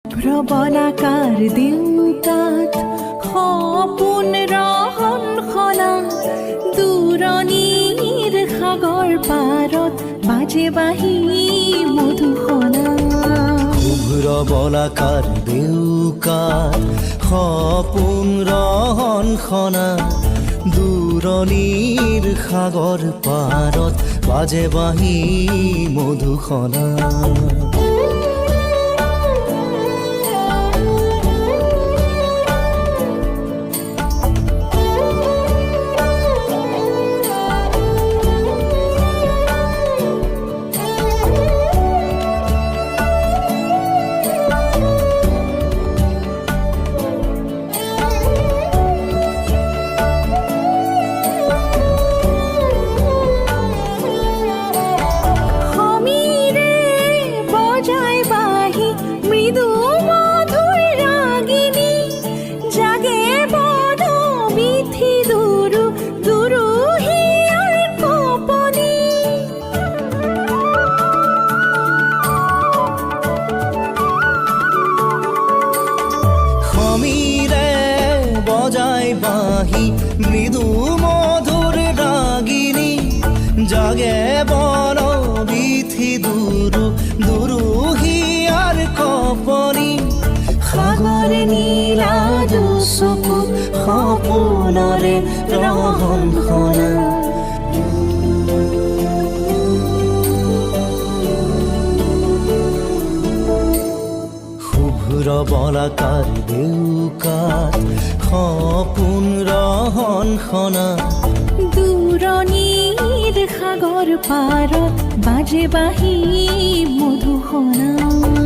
প্ৰবলাকাৰ দেউতাত সপোন ৰহন খনা দূৰণিৰ সাগৰ পাৰত বাজে বাঁহী মধুসনা। প্ৰবলাকাৰ দেউতাত সপোন ৰহন খনা দূৰণিৰ সাগৰ পাৰত বাজে বাঁহী মধুসনা। বাঁহী মৃদু মধুৰ ৰাগিনী জাগে বন বিথি দুৰু দুৰু হিয়াৰ কপনি। সাগৰ নীলা চকু সপোনৰে ৰহন খনা। প্ৰবলাকাৰ দেউতাত সপোন ৰহন খনা দূৰণিৰ সাগৰ পাৰত বাজে বাঁহী মধুসনা।